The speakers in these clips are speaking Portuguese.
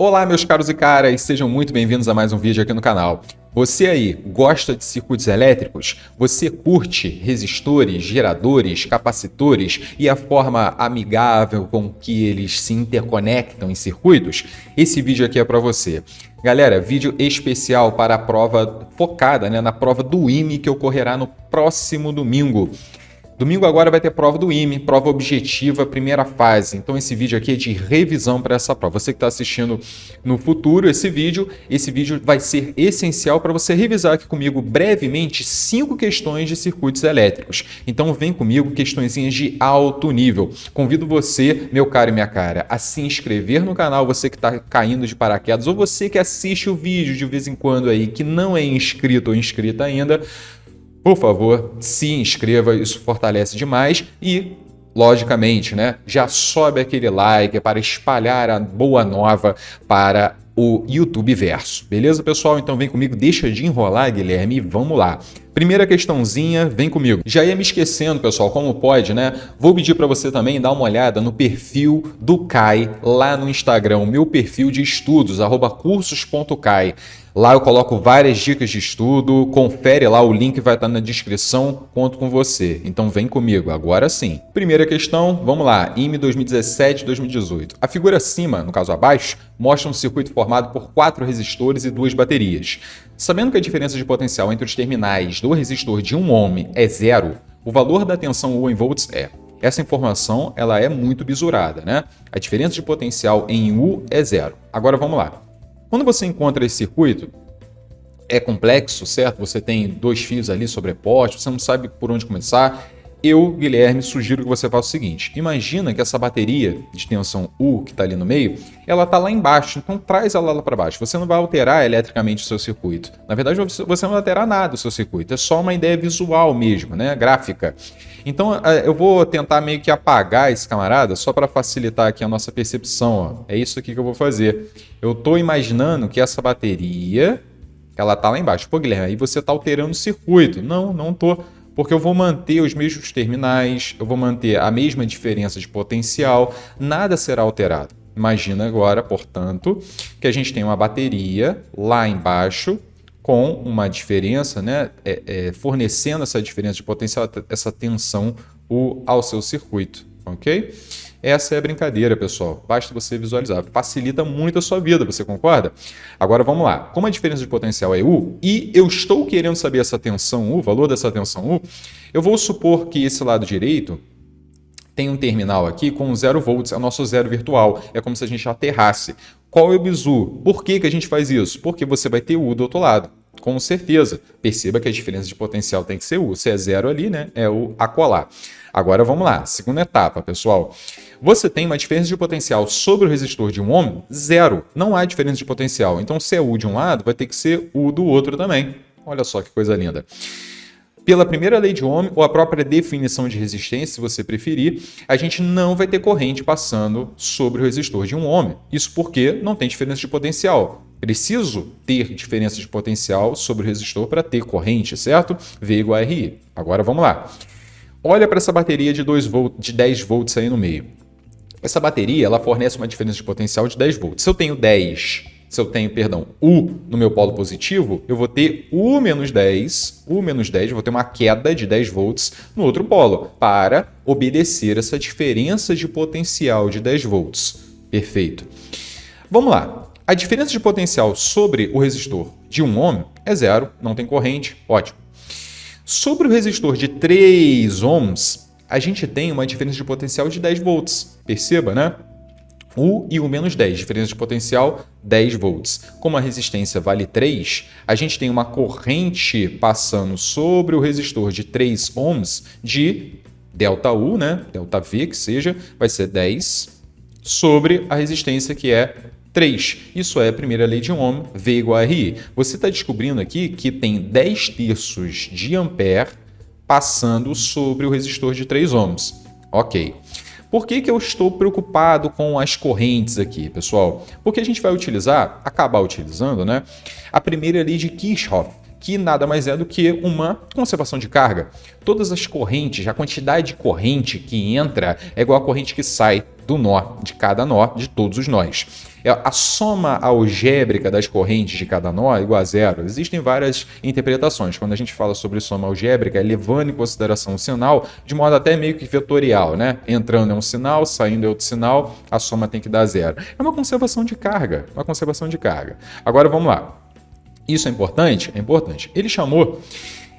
Olá, meus caros e caras, sejam muito bem-vindos a mais um vídeo aqui no canal. Você aí gosta de circuitos elétricos? Você curte resistores, geradores, capacitores e a forma amigável com que eles se interconectam em circuitos? Esse vídeo aqui é para você. Galera, vídeo especial para a prova focada, na prova do IME que ocorrerá no próximo domingo. Domingo agora vai ter prova do IME, prova objetiva, primeira fase. Então esse vídeo aqui é de revisão para essa prova. Você que está assistindo no futuro esse vídeo vai ser essencial para você revisar aqui comigo brevemente 5 questões de circuitos elétricos. Então vem comigo, questõezinhas de alto nível. Convido você, meu caro e minha cara, a se inscrever no canal, você que está caindo de paraquedas, ou você que assiste o vídeo de vez em quando aí, que não é inscrito ou inscrita ainda. Por favor, se inscreva, isso fortalece demais e, logicamente, já sobe aquele like para espalhar a boa nova para o YouTube verso. Beleza, pessoal? Então vem comigo, deixa de enrolar, Guilherme, e vamos lá. Primeira questãozinha, vem comigo. Já ia me esquecendo, pessoal, como pode, Vou pedir para você também dar uma olhada no perfil do Kai lá no Instagram, o meu perfil de estudos, @cursos.kai. Lá eu coloco várias dicas de estudo, confere lá, o link vai estar na descrição, conto com você. Então vem comigo, agora sim. Primeira questão, vamos lá, IME 2017-2018. A figura acima, no caso abaixo, mostra um circuito formado por 4 resistores e 2 baterias. Sabendo que a diferença de potencial entre os terminais do resistor de 1 ohm é 0, o valor da tensão U em volts é... Essa informação ela é muito bisurada, A diferença de potencial em U é 0. Agora vamos lá. Quando você encontra esse circuito, é complexo, certo? Você tem 2 fios ali sobrepostos, você não sabe por onde começar. Eu, Guilherme, sugiro que você faça o seguinte. Imagina que essa bateria de tensão U, que está ali no meio, ela está lá embaixo, então traz ela lá para baixo. Você não vai alterar eletricamente o seu circuito. Na verdade, você não vai alterar nada do seu circuito. É só uma ideia visual mesmo, gráfica. Então, eu vou tentar meio que apagar esse camarada, só para facilitar aqui a nossa percepção. Ó. É isso aqui que eu vou fazer. Eu estou imaginando que essa bateria, ela está lá embaixo. Pô, Guilherme, aí você está alterando o circuito. Não, não estou. Porque eu vou manter os mesmos terminais, eu vou manter a mesma diferença de potencial, nada será alterado. Imagina agora, portanto, que a gente tem uma bateria lá embaixo com uma diferença, fornecendo essa diferença de potencial, essa tensão ao seu circuito, ok? Essa é a brincadeira, pessoal. Basta você visualizar. Facilita muito a sua vida, você concorda? Agora vamos lá. Como a diferença de potencial é U e eu estou querendo saber essa tensão U, o valor dessa tensão U, eu vou supor que esse lado direito tem um terminal aqui com 0 volts, é o nosso zero virtual. É como se a gente aterrasse. Qual é o bizu? Por que a gente faz isso? Porque você vai ter U do outro lado. Com certeza. Perceba que a diferença de potencial tem que ser U. Se é 0 ali, é o acolá. Agora vamos lá. Segunda etapa, pessoal. Você tem uma diferença de potencial sobre o resistor de 1 ohm? 0. Não há diferença de potencial. Então, se é U de um lado, vai ter que ser U do outro também. Olha só que coisa linda. Pela primeira lei de Ohm, ou a própria definição de resistência, se você preferir, a gente não vai ter corrente passando sobre o resistor de 1 ohm. Isso porque não tem diferença de potencial. Preciso ter diferença de potencial sobre o resistor para ter corrente, certo? V igual a RI. Agora vamos lá. Olha para essa bateria de 10 volts aí no meio. Essa bateria ela fornece uma diferença de potencial de 10 volts. Se eu tenho U no meu polo positivo, eu vou ter U menos 10, vou ter uma queda de 10 volts no outro polo, para obedecer essa diferença de potencial de 10 volts. Perfeito. Vamos lá. A diferença de potencial sobre o resistor de 1 ohm é 0, não tem corrente, ótimo. Sobre o resistor de 3 ohms, a gente tem uma diferença de potencial de 10 volts. Perceba, U e U menos 10, diferença de potencial 10 volts. Como a resistência vale 3, a gente tem uma corrente passando sobre o resistor de 3 ohms de ΔU, ΔV que seja, vai ser 10 sobre a resistência que é 3. Isso é a primeira lei de Ohm, V igual a RI. Você está descobrindo aqui que tem 10 terços de ampere passando sobre o resistor de 3 ohms. Ok. Por que eu estou preocupado com as correntes aqui, pessoal? Porque a gente vai acabar utilizando, a primeira lei de Kirchhoff, que nada mais é do que uma conservação de carga. Todas as correntes, a quantidade de corrente que entra é igual a corrente que sai do nó, de cada nó, de todos os nós. A soma algébrica das correntes de cada nó é igual a zero. Existem várias interpretações. Quando a gente fala sobre soma algébrica, é levando em consideração o sinal de modo até meio que vetorial, né? Entrando é um sinal, saindo é outro sinal, a soma tem que dar zero. É uma conservação de carga, uma conservação de carga. Agora vamos lá. Isso é importante? É importante. Ele chamou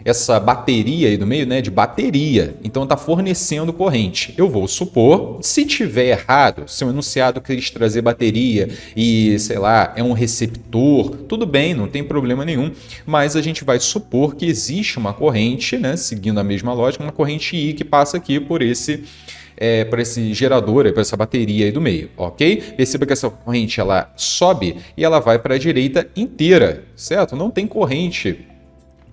essa bateria aí do meio, né, de bateria. Então está fornecendo corrente. Eu vou supor, se tiver errado, se o enunciado quis trazer bateria e, sei lá, é um receptor, tudo bem, não tem problema nenhum, mas a gente vai supor que existe uma corrente, né, seguindo a mesma lógica, uma corrente I que passa aqui por esse gerador, por essa bateria aí do meio, ok? Perceba que essa corrente ela sobe e ela vai para a direita inteira, certo? Não tem corrente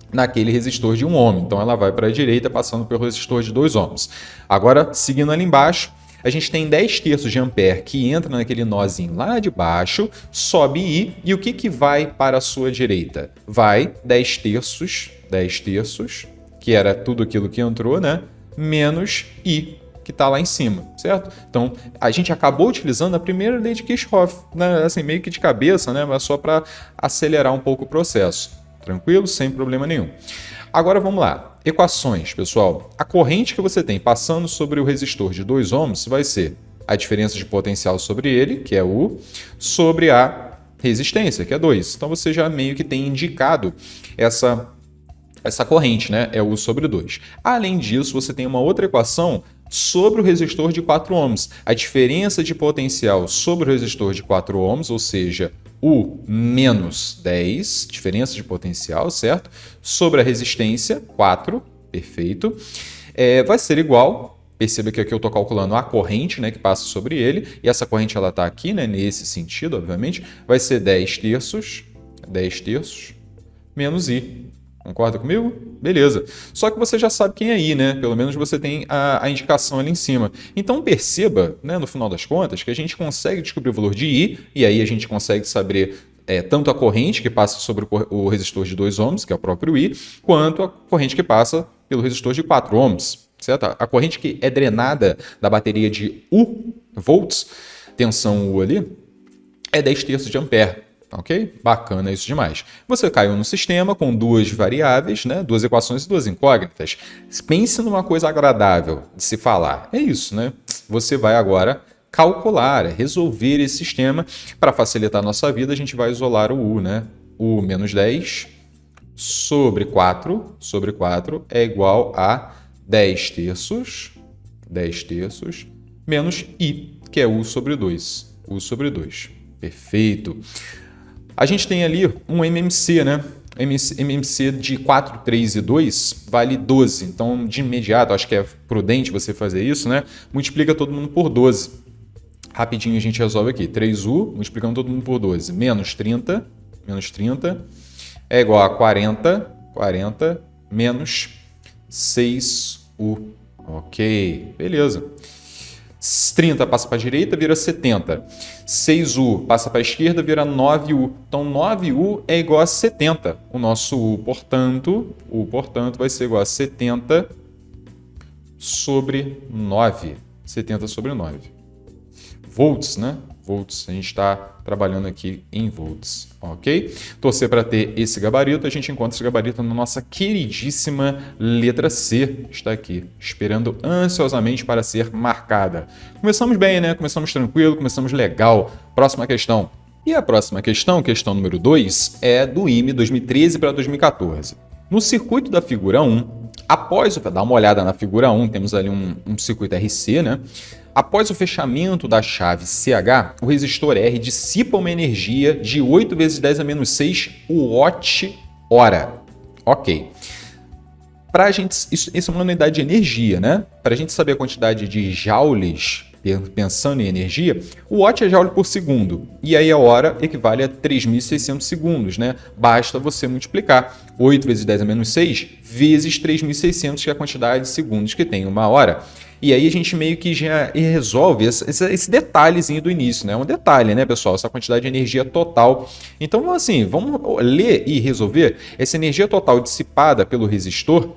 naquele resistor de 1 ohm. Então ela vai para a direita passando pelo resistor de 2 ohms. Agora, seguindo ali embaixo, a gente tem 10 terços de ampere que entra naquele nozinho lá de baixo, sobe I, e o que vai para a sua direita? Vai 10 terços, que era tudo aquilo que entrou, né? Menos I, que está lá em cima, certo? Então, a gente acabou utilizando a primeira lei de Kirchhoff, né? Assim, meio que de cabeça, né? Mas só para acelerar um pouco o processo. Tranquilo? Sem problema nenhum. Agora vamos lá. Equações, pessoal. A corrente que você tem passando sobre o resistor de 2 ohms vai ser a diferença de potencial sobre ele, que é U, sobre a resistência, que é 2. Então você já meio que tem indicado essa corrente, né? É U sobre 2. Além disso, você tem uma outra equação sobre o resistor de 4 ohms. A diferença de potencial sobre o resistor de 4 ohms, ou seja, U menos 10, diferença de potencial, certo? Sobre a resistência, 4, perfeito. Vai ser igual, perceba que aqui eu estou calculando a corrente, né, que passa sobre ele, e essa corrente ela está aqui, né, nesse sentido, obviamente, vai ser 10 terços menos I. Concorda comigo? Beleza. Só que você já sabe quem é I, né? Pelo menos você tem a indicação ali em cima. Então perceba, né, no final das contas, que a gente consegue descobrir o valor de I, e aí a gente consegue saber tanto a corrente que passa sobre o resistor de 2 ohms, que é o próprio I, quanto a corrente que passa pelo resistor de 4 ohms. Certo? A corrente que é drenada da bateria de U volts, tensão U ali, é 10 terços de ampere. Ok? Bacana isso demais. Você caiu no sistema com duas variáveis, né? Duas equações e duas incógnitas. Pense numa coisa agradável de se falar. É isso, né? Você vai agora calcular, resolver esse sistema. Para facilitar a nossa vida, a gente vai isolar o U, né? U menos 10 sobre 4 é igual a 10 terços menos I, que é U sobre 2. U sobre 2. Perfeito. A gente tem ali um MMC, né? MMC de 4, 3 e 2 vale 12. Então, de imediato, acho que é prudente você fazer isso, né? Multiplica todo mundo por 12. Rapidinho a gente resolve aqui. 3U, multiplicando todo mundo por 12. Menos 30 é igual a 40 menos 6U. Ok, beleza. 30 passa para a direita, vira 70. 6U passa para a esquerda, vira 9U. Então, 9U é igual a 70. O nosso U, portanto, vai ser igual a 70 sobre 9. 70 sobre 9. Volts, né? Volts. A gente está trabalhando aqui em volts, ok? Torcer para ter esse gabarito. A gente encontra esse gabarito na nossa queridíssima letra C. Está aqui, esperando ansiosamente para ser marcada. Começamos bem, né? Começamos tranquilo, começamos legal. Próxima questão. E a próxima questão, questão número 2, é do IME 2013 para 2014. No circuito da figura 1, dá uma olhada na figura 1, temos ali um circuito RC, né? Após o fechamento da chave CH, o resistor R dissipa uma energia de 8 vezes 10 a menos 6 watt-hora. Ok. Isso é uma unidade de energia, né? Para a gente saber a quantidade de joules, pensando em energia, o watt é joule por segundo. E aí a hora equivale a 3.600 segundos, né? Basta você multiplicar 8 vezes 10 a menos 6 vezes 3.600, que é a quantidade de segundos que tem uma hora. E aí a gente meio que já resolve esse detalhezinho do início, né? É um detalhe, né, pessoal? Essa quantidade de energia total. Então, assim, vamos ler e resolver. Essa energia total dissipada pelo resistor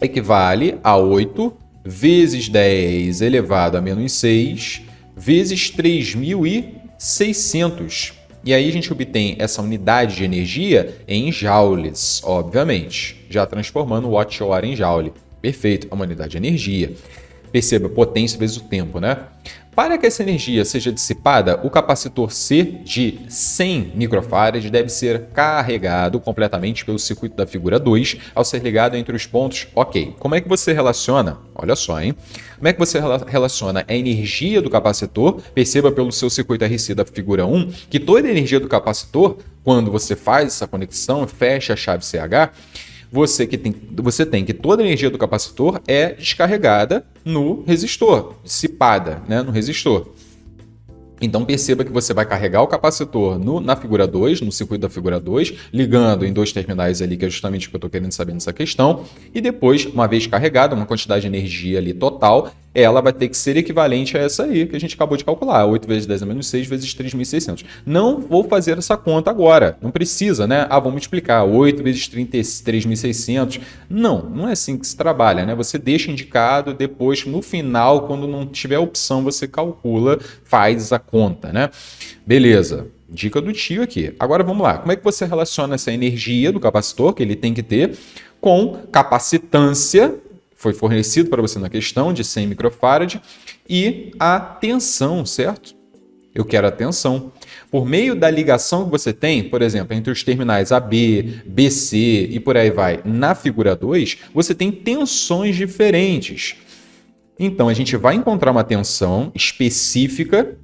equivale a 8 vezes 10 elevado a menos 6 vezes 3.600. E aí a gente obtém essa unidade de energia em joules, obviamente, já transformando o watt-hora em joule. Perfeito, é uma unidade de energia. Perceba, potência vezes o tempo, né? Para que essa energia seja dissipada, o capacitor C de 100 microfarads deve ser carregado completamente pelo circuito da figura 2 ao ser ligado entre os pontos. Ok, como é que você relaciona? Olha só, hein? Como é que você relaciona a energia do capacitor? Perceba pelo seu circuito RC da figura 1 que toda a energia do capacitor, quando você faz essa conexão, fecha a chave CH, você tem que toda a energia do capacitor é descarregada no resistor, dissipada, né, no resistor. Então perceba que você vai carregar o capacitor na figura 2, no circuito da figura 2, ligando em dois terminais ali, que é justamente o que eu estou querendo saber nessa questão, e depois, uma vez carregada, uma quantidade de energia ali total, ela vai ter que ser equivalente a essa aí que a gente acabou de calcular, 8 vezes 10 a menos 6 vezes 3.600. Não vou fazer essa conta agora, não precisa, né? Vamos multiplicar 8 vezes 3.600. Não é assim que se trabalha, né? Você deixa indicado, depois, no final, quando não tiver opção, você calcula, faz a conta, né? Beleza. Dica do tio aqui. Agora vamos lá. Como é que você relaciona essa energia do capacitor, que ele tem que ter, com capacitância, foi fornecido para você na questão, de 100 microfarad, e a tensão, certo? Eu quero a tensão. Por meio da ligação que você tem, por exemplo, entre os terminais AB, BC e por aí vai, na figura 2, você tem tensões diferentes. Então, a gente vai encontrar uma tensão específica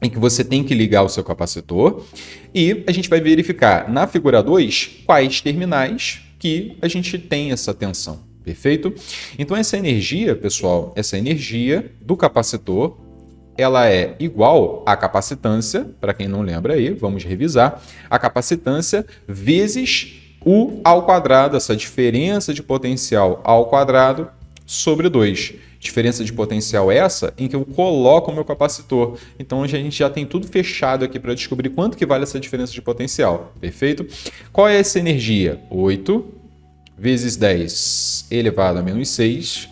em que você tem que ligar o seu capacitor e a gente vai verificar na figura 2 quais terminais que a gente tem essa tensão. Perfeito? Então essa energia, pessoal, essa energia do capacitor, ela é igual à capacitância, para quem não lembra aí, vamos revisar, a capacitância vezes U ao quadrado, essa diferença de potencial ao quadrado sobre 2. Diferença de potencial essa em que eu coloco o meu capacitor. Então a gente já tem tudo fechado aqui para descobrir quanto que vale essa diferença de potencial. Perfeito? Qual é essa energia? 8 vezes 10 elevado a menos 6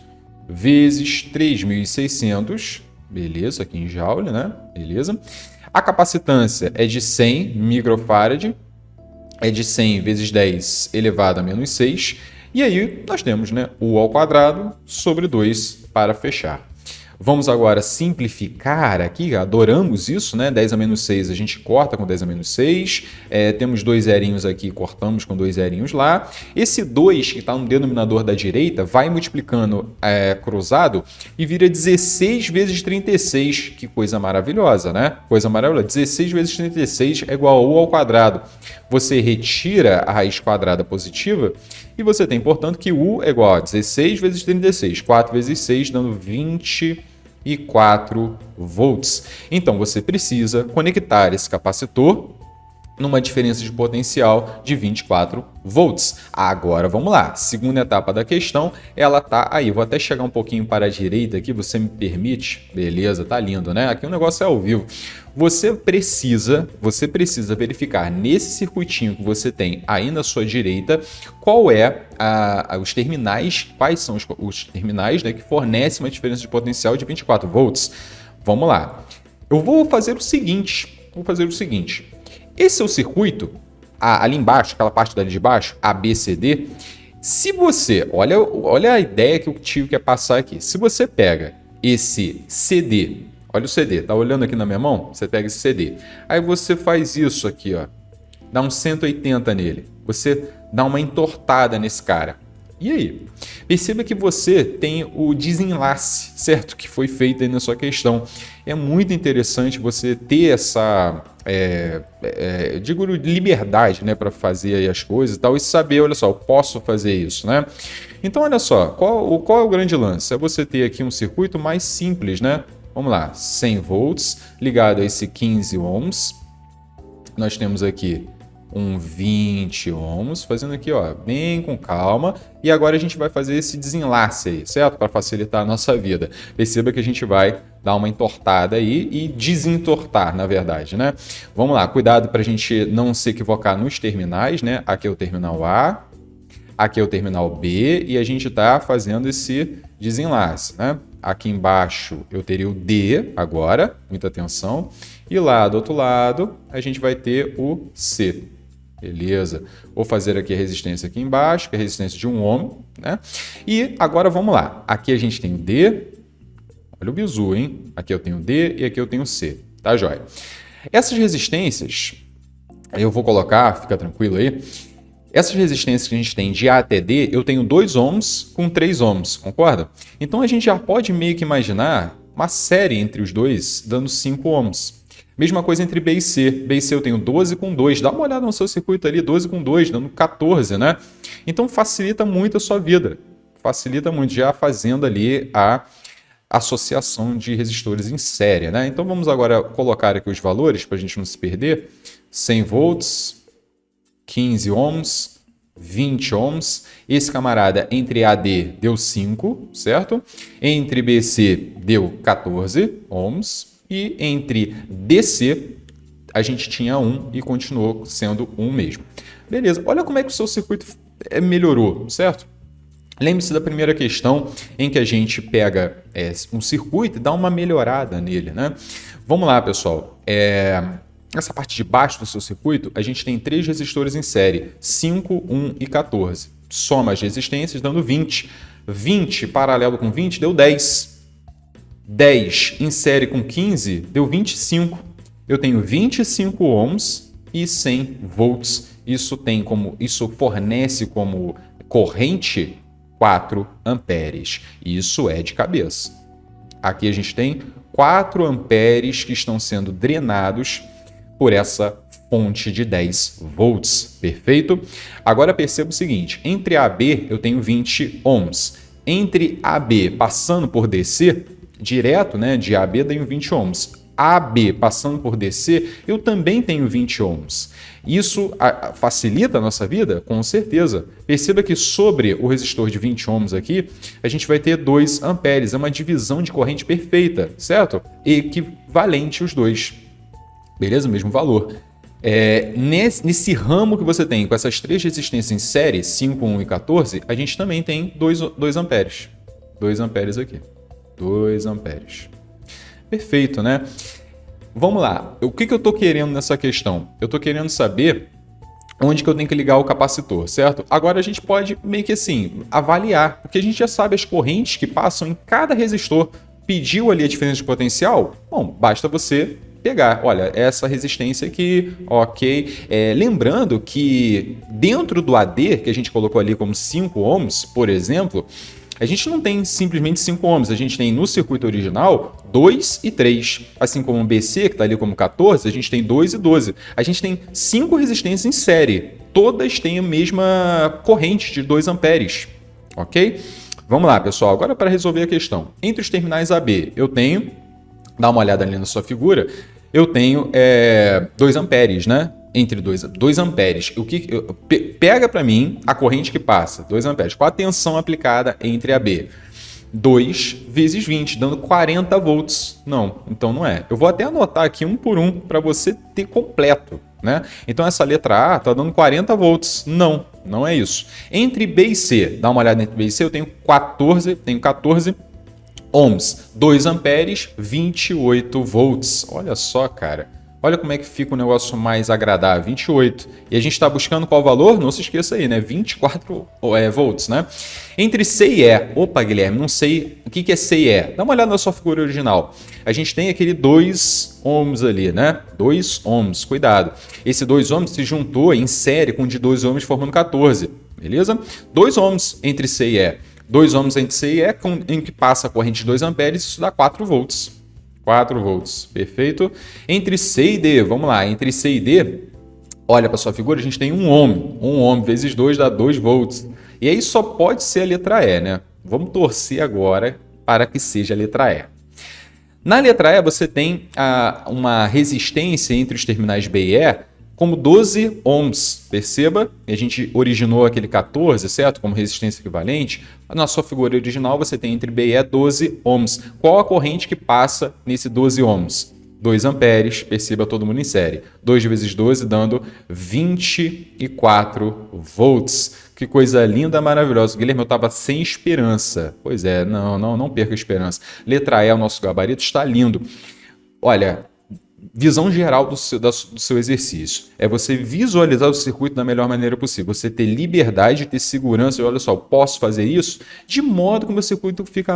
vezes 3.600. Beleza, aqui em joule, né? Beleza. A capacitância é de 100 microfarad. É de 100 vezes 10 elevado a menos 6. E aí nós temos, né, U ao quadrado sobre 2 para fechar. Vamos agora simplificar aqui, adoramos isso, né? 10 a menos 6 a gente corta com 10 a menos 6, temos dois zerinhos aqui, cortamos com dois zerinhos lá. Esse 2 que está no denominador da direita vai multiplicando cruzado e vira 16 vezes 36, que coisa maravilhosa, né? Coisa maravilhosa, 16 vezes 36 é igual a U ao quadrado. Você retira a raiz quadrada positiva e você tem, portanto, que U é igual a 16 vezes 36, 4 vezes 6, dando 24 volts. Então, você precisa conectar esse capacitor numa diferença de potencial de 24 volts. Agora, vamos lá. Segunda etapa da questão, ela tá aí. Vou até chegar um pouquinho para a direita aqui, você me permite? Beleza, tá lindo, né? Aqui o negócio é ao vivo. Você precisa verificar nesse circuitinho que você tem aí na sua direita qual é os terminais, quais são os terminais, né, que fornecem uma diferença de potencial de 24 volts. Vamos lá. Eu vou fazer o seguinte. Esse é o circuito, ali embaixo, aquela parte dali de baixo, A, B, C, D. Se você, olha a ideia que o tio quer passar aqui. Se você pega esse CD, olha o CD, tá olhando aqui na minha mão? Você pega esse CD. Aí você faz isso aqui, ó. Dá um 180 nele. Você dá uma entortada nesse cara. E aí? Perceba que você tem o desenlace, certo? Que foi feito aí na sua questão. É muito interessante você ter essa, digo, liberdade, né, para fazer aí as coisas e tal, e saber, olha só, eu posso fazer isso, né? Então, olha só, qual é o grande lance? É você ter aqui um circuito mais simples, né? Vamos lá, 100 volts ligado a esse 15 ohms. Nós temos aqui um 20 ohms, fazendo aqui, ó, bem com calma. E agora a gente vai fazer esse desenlace aí, certo? Para facilitar a nossa vida. Perceba que a gente vai dar uma entortada aí e desentortar, na verdade, né? Vamos lá, cuidado para a gente não se equivocar nos terminais, né? Aqui é o terminal A, aqui é o terminal B e a gente está fazendo esse desenlace, né? Aqui embaixo eu teria o D agora, muita atenção. E lá do outro lado a gente vai ter o C. Beleza? Vou fazer aqui a resistência aqui embaixo, que é a resistência de 1 ohm, né? E agora vamos lá. Aqui a gente tem o D. Olha o bizu, hein? Aqui eu tenho o D e aqui eu tenho o C. Tá, joia? Essas resistências, eu vou colocar, fica tranquilo aí. Essas resistências que a gente tem de A até D, eu tenho 2 ohms com 3 ohms, concorda? Então a gente já pode meio que imaginar uma série entre os dois dando 5 ohms. Mesma coisa entre B e C. B e C eu tenho 12 com 2. Dá uma olhada no seu circuito ali, 12 com 2, dando 14, né? Então facilita muito a sua vida. Facilita muito, já fazendo ali a associação de resistores em série, né? Então vamos agora colocar aqui os valores para a gente não se perder. 100 volts, 15 ohms, 20 ohms. Esse camarada entre AD deu 5, certo? Entre BC deu 14 ohms. E entre DC a gente tinha 1 e continuou sendo 1 mesmo. Beleza, olha como é que o seu circuito melhorou, certo? Lembre-se da primeira questão em que a gente pega um circuito e dá uma melhorada nele, né? Vamos lá, pessoal. Nessa parte de baixo do seu circuito, a gente tem 3 resistores em série, 5, 1 e 14. Soma as resistências dando 20. 20 paralelo com 20 deu 10. 10 em série com 15 deu 25. Eu tenho 25 ohms e 100 volts. Isso fornece como corrente 4 amperes. Isso é de cabeça. Aqui a gente tem 4 amperes que estão sendo drenados por essa fonte de 10 volts. Perfeito? Agora perceba o seguinte, entre AB eu tenho 20 ohms. Entre AB passando por DC, direto, né, de AB tenho 20 ohms. AB passando por DC, eu também tenho 20 ohms. Isso facilita a nossa vida? Com certeza. Perceba que sobre o resistor de 20 ohms aqui, a gente vai ter 2 amperes. É uma divisão de corrente perfeita, certo? Equivalente os dois. Beleza? Mesmo valor. Nesse ramo que você tem, com essas 3 resistências em série, 5, 1 e 14, a gente também tem 2 amperes. 2 amperes aqui. 2 amperes. Perfeito, né? Vamos lá. O que eu estou querendo nessa questão? Eu estou querendo saber onde que eu tenho que ligar o capacitor, certo? Agora a gente pode meio que assim, avaliar, porque a gente já sabe as correntes que passam em cada resistor. Pediu ali a diferença de potencial? Bom, basta você pegar. Olha, essa resistência aqui, ok. Lembrando que dentro do AD, que a gente colocou ali como 5 ohms, por exemplo, a gente não tem simplesmente 5 ohms, a gente tem no circuito original 2 e 3. Assim como o BC, que está ali como 14, a gente tem 2 e 12. A gente tem 5 resistências em série. Todas têm a mesma corrente de 2 amperes. Ok? Vamos lá, pessoal. Agora para resolver a questão. Entre os terminais AB, eu tenho, dá uma olhada ali na sua figura, eu tenho 2 amperes, né? Entre 2 amperes. Pega para mim a corrente que passa, 2 amperes. Qual a tensão aplicada entre AB? 2 vezes 20, dando 40 volts. Não, então não é. Eu vou até anotar aqui um por um para você ter completo, né? Então essa letra A está dando 40 volts. Não, não é isso. Entre B e C, dá uma olhada entre B e C, eu tenho 14 ohms, 2 amperes, 28 volts. Olha só, cara. Olha como é que fica o negócio mais agradável, 28. E a gente está buscando qual valor? Não se esqueça aí, né? 24 volts, né? Entre C e E. Opa, Guilherme, não sei o que é C e E. Dá uma olhada na sua figura original. A gente tem aquele 2 ohms ali, né? 2 ohms, cuidado. Esse 2 ohms se juntou em série com o de 2 ohms formando 14, beleza? 2 ohms entre C e E. 2 ohms entre C e E, em que passa a corrente de 2 amperes, isso dá 4 volts. 4 volts, perfeito. Entre C e D, vamos lá, entre C e D, olha para sua figura, a gente tem 1 ohm. 1 ohm vezes 2 dá 2 volts. E aí só pode ser a letra E, né? Vamos torcer agora para que seja a letra E. Na letra E você tem uma resistência entre os terminais B e E como 12 ohms. Perceba, a gente originou aquele 14, certo? Como resistência equivalente. Na sua figura original você tem entre B e E 12 ohms. Qual a corrente que passa nesse 12 ohms? 2 amperes, perceba, todo mundo em série. 2 vezes 12 dando 24 volts. Que coisa linda, maravilhosa. Guilherme, eu estava sem esperança. Pois é, não perca a esperança. Letra E, o nosso gabarito está lindo. Olha, visão geral do seu exercício. É você visualizar o circuito da melhor maneira possível. Você ter liberdade, ter segurança. E olha só, posso fazer isso de modo que o meu circuito fique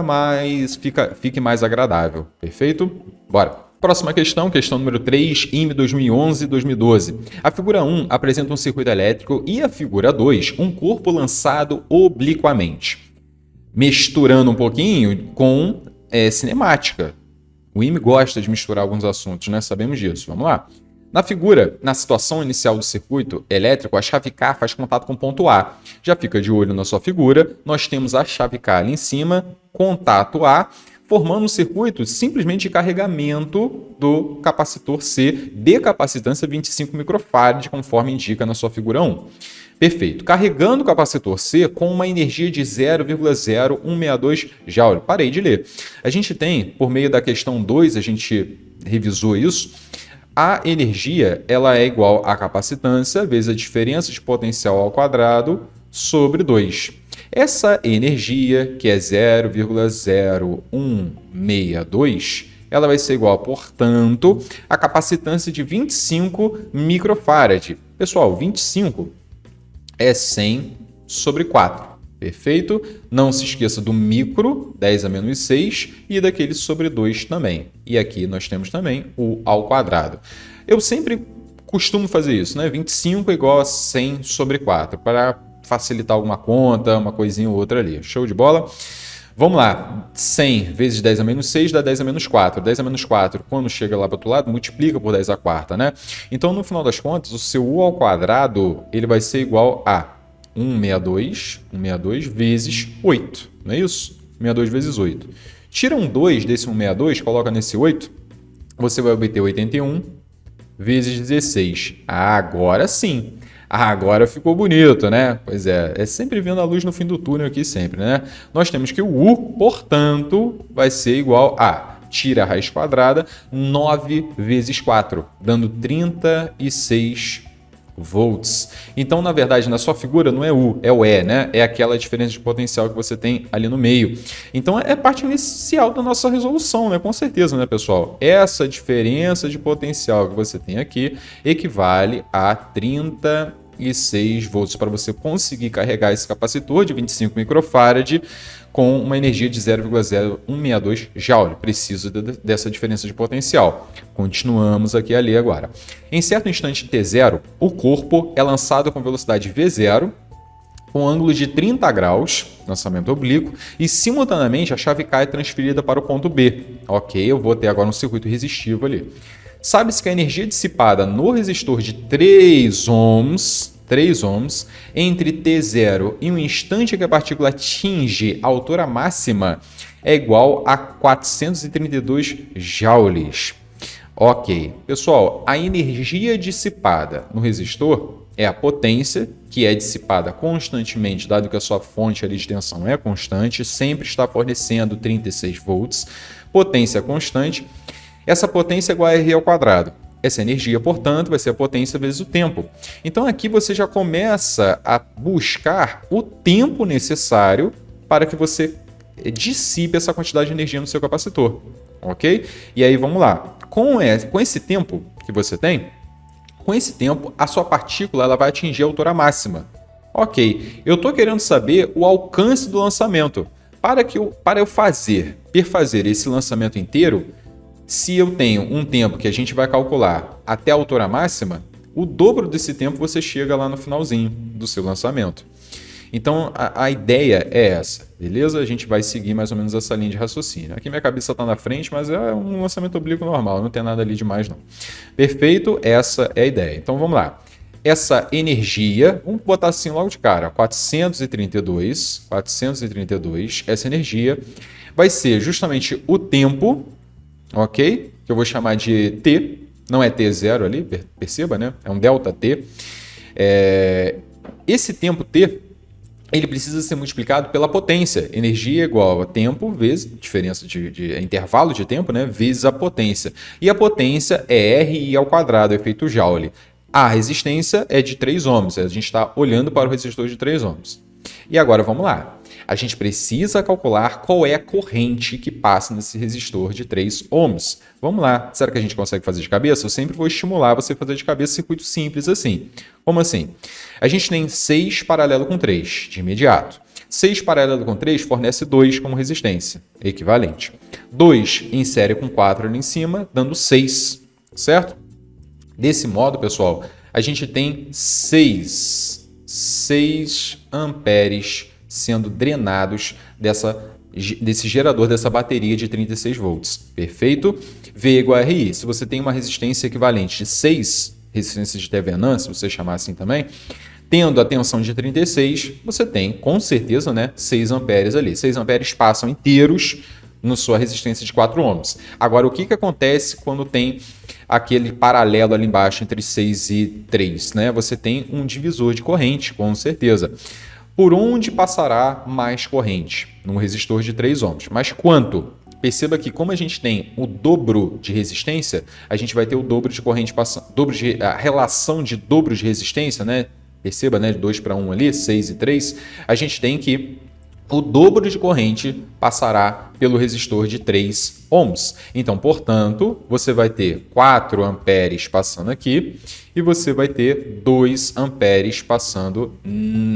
mais agradável. Perfeito? Bora. Próxima questão, questão número 3, IME 2011-2012. A figura 1 apresenta um circuito elétrico e a figura 2, um corpo lançado obliquamente. Misturando um pouquinho com cinemática. O IME gosta de misturar alguns assuntos, né? Sabemos disso. Vamos lá. Na figura, na situação inicial do circuito elétrico, a chave K faz contato com o ponto A. Já fica de olho na sua figura. Nós temos a chave K ali em cima, contato A, formando um circuito simplesmente de carregamento do capacitor C de capacitância 25 microfarad, conforme indica na sua figura 1. Perfeito. Carregando o capacitor C com uma energia de 0,0162 Joule. Parei de ler. A gente tem, por meio da questão 2, a gente revisou isso, a energia ela é igual à capacitância vezes a diferença de potencial ao quadrado sobre 2. Essa energia, que é 0,0162, ela vai ser igual, portanto, à capacitância de 25 microfarad. Pessoal, 25 é 100 sobre 4. Perfeito? Não se esqueça do micro, 10 a menos 6, e daquele sobre 2 também. E aqui nós temos também o ao quadrado. Eu sempre costumo fazer isso, né? 25 é igual a 100 sobre 4, para facilitar alguma conta, uma coisinha ou outra ali. Show de bola? Vamos lá. 100 vezes 10 a menos 6 dá 10 a menos 4. 10 a menos 4, quando chega lá para o outro lado, multiplica por 10 a quarta, né? Então, no final das contas, o seu U ao quadrado ele vai ser igual a 162 vezes 8. Não é isso? 162 vezes 8. Tira um 2 desse 162, coloca nesse 8, você vai obter 81 vezes 16. Agora sim. Agora ficou bonito, né? Pois é sempre vendo a luz no fim do túnel aqui sempre, né? Nós temos que o U, portanto, vai ser igual a, tira a raiz quadrada, 9 vezes 4, dando 36 volts. Então, na verdade, na sua figura não é U, é o E, né? É aquela diferença de potencial que você tem ali no meio. Então, é parte inicial da nossa resolução, né? Com certeza, né, pessoal? Essa diferença de potencial que você tem aqui equivale a 36 volts para você conseguir carregar esse capacitor de 25 microfarad com uma energia de 0,0162 Joule. Preciso dessa diferença de potencial. Continuamos aqui a ler agora. Em certo instante T0, o corpo é lançado com velocidade V0, com ângulo de 30 graus, lançamento oblíquo, e simultaneamente a chave K é transferida para o ponto B. Ok, eu vou ter agora um circuito resistivo ali. Sabe-se que a energia dissipada no resistor de 3 ohms entre T0 e o instante que a partícula atinge a altura máxima é igual a 432 joules. Ok, pessoal, a energia dissipada no resistor é a potência, que é dissipada constantemente, dado que a sua fonte ali de tensão é constante, sempre está fornecendo 36 volts, potência constante. Essa potência é igual a R ao quadrado. Essa energia, portanto, vai ser a potência vezes o tempo. Então aqui você já começa a buscar o tempo necessário para que você dissipe essa quantidade de energia no seu capacitor. Ok? E aí vamos lá. Com esse tempo que você tem, com esse tempo a sua partícula ela vai atingir a altura máxima. Ok, eu estou querendo saber o alcance do lançamento. Para eu perfazer esse lançamento inteiro, se eu tenho um tempo que a gente vai calcular até a altura máxima, o dobro desse tempo você chega lá no finalzinho do seu lançamento. Então, a ideia é essa, beleza? A gente vai seguir mais ou menos essa linha de raciocínio. Aqui minha cabeça está na frente, mas é um lançamento oblíquo normal, não tem nada ali demais não. Perfeito? Essa é a ideia. Então, vamos lá. Essa energia, vamos botar assim logo de cara, 432, essa energia vai ser justamente o tempo, ok? Que eu vou chamar de T, não é t0 ali, perceba, né? É um ΔT. Esse tempo t, ele precisa ser multiplicado pela potência. Energia igual a tempo vezes, diferença de intervalo de tempo, né? Vezes a potência. E a potência é RI ao quadrado, efeito Joule. A resistência é de 3 ohms. A gente está olhando para o resistor de 3 ohms. E agora vamos lá. A gente precisa calcular qual é a corrente que passa nesse resistor de 3 ohms. Vamos lá. Será que a gente consegue fazer de cabeça? Eu sempre vou estimular você a fazer de cabeça circuito simples assim. Como assim? A gente tem 6 paralelo com 3 de imediato. 6 paralelo com 3 fornece 2 como resistência, equivalente. 2 em série com 4 ali em cima, dando 6, certo? Desse modo, pessoal, a gente tem 6 amperes sendo drenados desse gerador, dessa bateria de 36 volts. Perfeito? V igual a RI. Se você tem uma resistência equivalente de 6 resistências de Thevenin, se você chamar assim também, tendo a tensão de 36, você tem, com certeza, né, 6 amperes ali. 6 amperes passam inteiros na sua resistência de 4 ohms. Agora, o que acontece quando tem aquele paralelo ali embaixo entre 6 e 3? Né? Você tem um divisor de corrente, com certeza. Por onde passará mais corrente? Num resistor de 3 ohms. Mas quanto? Perceba que como a gente tem o dobro de resistência, a gente vai ter o dobro de corrente passando, a relação de dobro de resistência, né? Perceba, né? De 2 para 1 ali, 6 e 3, a gente tem que o dobro de corrente passará pelo resistor de 3 ohms. Então, portanto, você vai ter 4 amperes passando aqui e você vai ter 2 amperes passando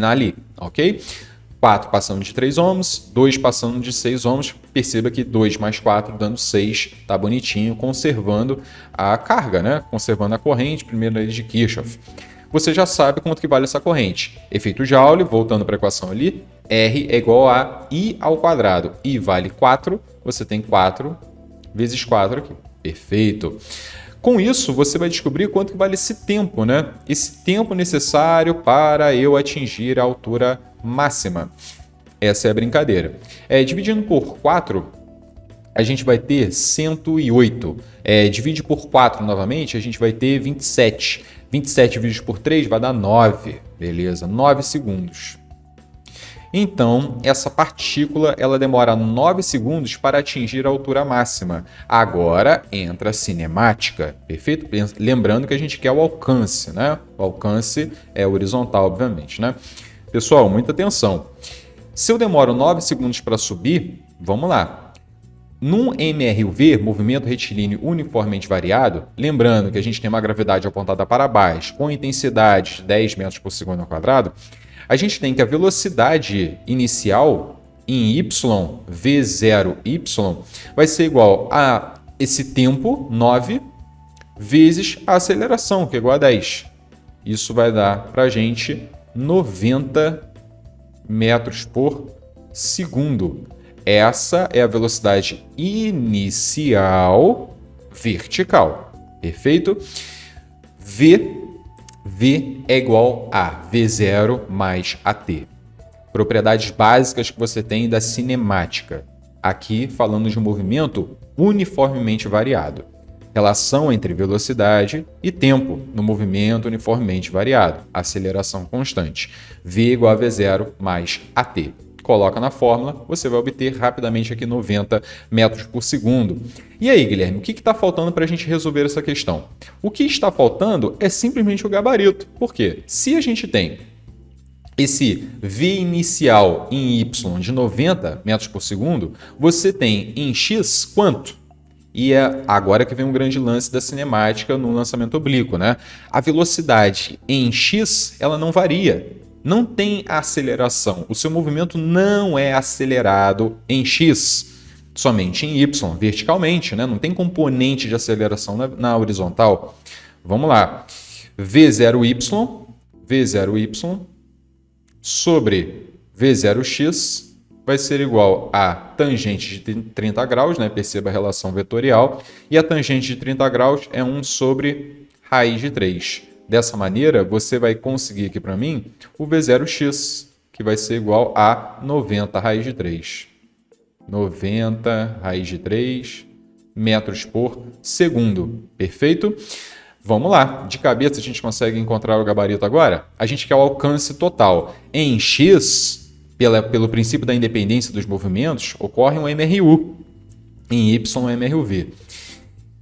ali, ok? 4 passando de 3 ohms, 2 passando de 6 ohms. Perceba que 2 mais 4 dando 6, tá bonitinho, conservando a carga, né? Conservando a corrente, primeira lei de Kirchhoff. Você já sabe quanto que vale essa corrente. Efeito Joule, voltando para a equação ali, R é igual a I ao quadrado. I vale 4, você tem 4 vezes 4 aqui. Perfeito. Com isso, você vai descobrir quanto que vale esse tempo, né? Esse tempo necessário para eu atingir a altura máxima. Essa é a brincadeira. Dividindo por 4, a gente vai ter 108. Divide por 4 novamente, a gente vai ter 27. 27 dividido por 3 vai dar 9. Beleza? 9 segundos. Então, essa partícula ela demora 9 segundos para atingir a altura máxima. Agora entra a cinemática, perfeito? Lembrando que a gente quer o alcance, né? O alcance é horizontal, obviamente, né? Pessoal, muita atenção. Se eu demoro 9 segundos para subir, vamos lá. Num MRUV, movimento retilíneo uniformemente variado, lembrando que a gente tem uma gravidade apontada para baixo, com intensidade de 10 metros por segundo ao quadrado, a gente tem que a velocidade inicial em y, v0y, vai ser igual a esse tempo, 9, vezes a aceleração, que é igual a 10. Isso vai dar para a gente 90 metros por segundo. Essa é a velocidade inicial vertical. Perfeito? V é igual a V0 mais AT. Propriedades básicas que você tem da cinemática. Aqui falando de um movimento uniformemente variado. Relação entre velocidade e tempo no movimento uniformemente variado. Aceleração constante. V igual a V0 mais AT. Coloca na fórmula, você vai obter rapidamente aqui 90 metros por segundo. E aí, Guilherme, o que está faltando para a gente resolver essa questão? O que está faltando é simplesmente o gabarito. Por quê? Se a gente tem esse V inicial em Y de 90 metros por segundo, você tem em X quanto? E é agora que vem um grande lance da cinemática no lançamento oblíquo, né? A velocidade em X, ela não varia. Não tem aceleração. O seu movimento não é acelerado em X, somente em Y, verticalmente, né? Não tem componente de aceleração na horizontal. Vamos lá. V0y sobre V0x vai ser igual a tangente de 30 graus, né? Perceba a relação vetorial. E a tangente de 30 graus é 1 sobre raiz de 3. Dessa maneira, você vai conseguir aqui para mim o V0x, que vai ser igual a 90 raiz de 3. 90 raiz de 3 metros por segundo. Perfeito? Vamos lá. De cabeça a gente consegue encontrar o gabarito agora? A gente quer o alcance total. Em X, pelo princípio da independência dos movimentos, ocorre um MRU. Em Y, um MRUV.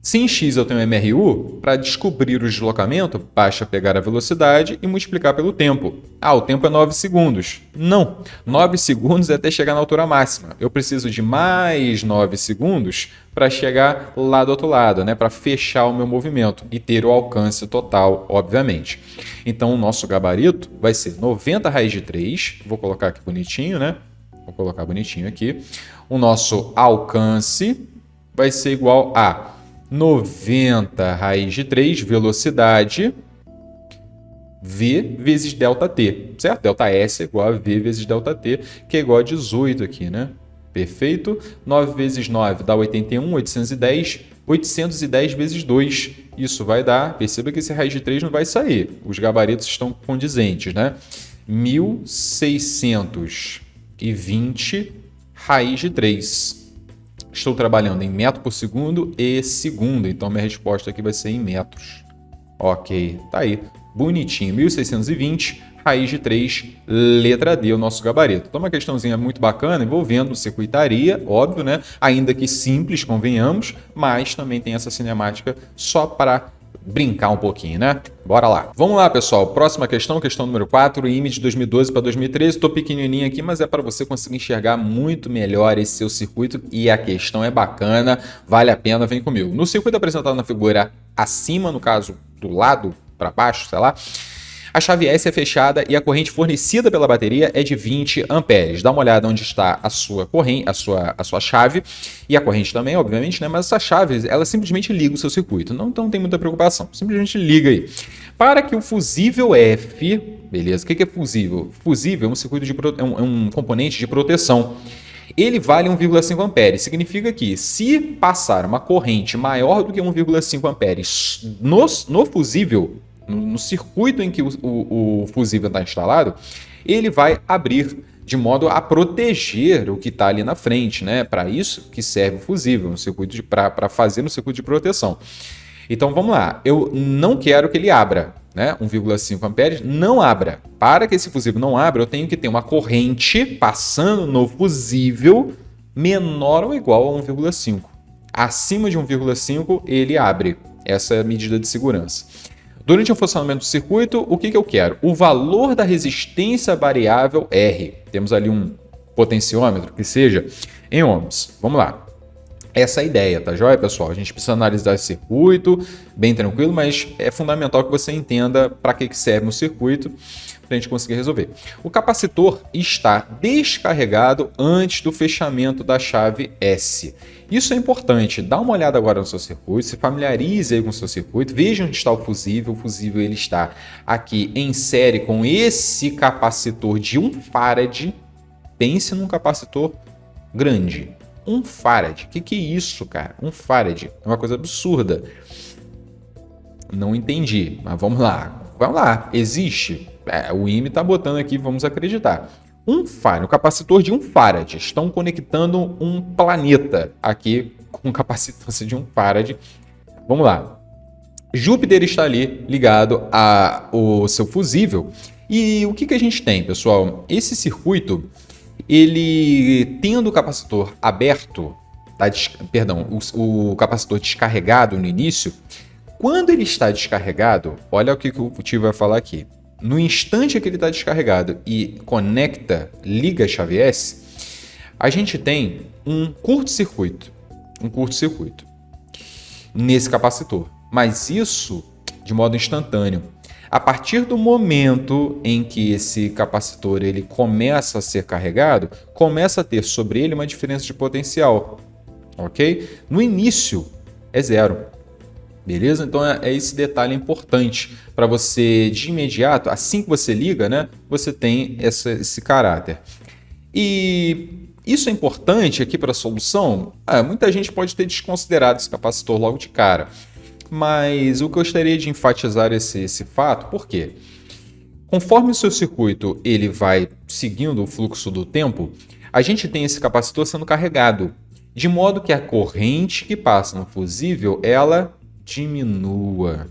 Se em X eu tenho MRU, para descobrir o deslocamento, basta pegar a velocidade e multiplicar pelo tempo. O tempo é 9 segundos. Não, 9 segundos é até chegar na altura máxima. Eu preciso de mais 9 segundos para chegar lá do outro lado, né? Para fechar o meu movimento e ter o alcance total, obviamente. Então, o nosso gabarito vai ser 90 raiz de 3. Vou colocar aqui bonitinho, né? Vou colocar bonitinho aqui. O nosso alcance vai ser igual a 90 raiz de 3, velocidade, V vezes ΔT, certo? ΔS é igual a V vezes ΔT, que é igual a 18 aqui, né? Perfeito? 9 vezes 9 dá 81, 810, 810 vezes 2. Isso vai dar, perceba que esse raiz de 3 não vai sair, os gabaritos estão condizentes, né? 1620 raiz de 3. Estou trabalhando em metro por segundo e segundo, então minha resposta aqui vai ser em metros. Ok, tá aí, bonitinho, 1620, raiz de 3, letra D, o nosso gabarito. Então uma questãozinha muito bacana, envolvendo circuitaria, óbvio, né? Ainda que simples, convenhamos, mas também tem essa cinemática só para brincar um pouquinho, né? Bora lá. Vamos lá, pessoal. Próxima questão, questão número 4, IME de 2012 para 2013. Estou pequenininho aqui, mas é para você conseguir enxergar muito melhor esse seu circuito e a questão é bacana, vale a pena, vem comigo. No circuito apresentado na figura acima, no caso do lado para baixo, sei lá, a chave S é fechada e a corrente fornecida pela bateria é de 20 amperes. Dá uma olhada onde está a sua corrente, a sua chave e a corrente também, obviamente, né? Mas essa chave, ela simplesmente liga o seu circuito. Não tem muita preocupação. Simplesmente liga aí. Para que o fusível F, beleza? O que é fusível? Fusível é um circuito um componente de proteção. Ele vale 1,5 amperes. Significa que se passar uma corrente maior do que 1,5 amperes no fusível, no circuito em que o fusível está instalado, ele vai abrir de modo a proteger o que está ali na frente, né? Para isso que serve o fusível, para fazer no circuito de proteção. Então vamos lá, eu não quero que ele abra, né? 1,5 amperes não abra. Para que esse fusível não abra, eu tenho que ter uma corrente passando no fusível menor ou igual a 1,5. Acima de 1,5 ele abre. Essa é a medida de segurança. Durante o funcionamento do circuito, o que eu quero? O valor da resistência variável R. Temos ali um potenciômetro que seja em ohms. Vamos lá. Essa é a ideia, tá joia, pessoal? A gente precisa analisar esse circuito, bem tranquilo, mas é fundamental que você entenda para que serve o circuito para a gente conseguir resolver. O capacitor está descarregado antes do fechamento da chave S. Isso é importante. Dá uma olhada agora no seu circuito, se familiarize aí com o seu circuito, veja onde está o fusível. O fusível ele está aqui em série com esse capacitor de 1 farad. Pense num capacitor grande. 1 farad. O que é isso, cara? 1 farad. É uma coisa absurda. Não entendi, mas vamos lá. Vamos lá. Existe? O IME está botando aqui, vamos acreditar. 1 farad, o capacitor de 1 farad. Estão conectando um planeta aqui com capacitância de 1 farad. Vamos lá. Júpiter está ali ligado ao seu fusível. E o que a gente tem, pessoal? Esse circuito, ele tendo o capacitor aberto, o capacitor descarregado no início, quando ele está descarregado, olha o que o tio vai falar aqui. No instante que ele está descarregado e liga a chave S, a gente tem um curto-circuito nesse capacitor. Mas isso de modo instantâneo. A partir do momento em que esse capacitor ele começa a ser carregado, começa a ter sobre ele uma diferença de potencial, ok? No início é 0. Beleza? Então é esse detalhe importante para você, de imediato, assim que você liga, né, você tem esse caráter. E isso é importante aqui para a solução? Muita gente pode ter desconsiderado esse capacitor logo de cara. Mas eu gostaria de enfatizar esse fato, por quê? Conforme o seu circuito ele vai seguindo o fluxo do tempo, a gente tem esse capacitor sendo carregado. de modo que a corrente que passa no fusível, ela diminua.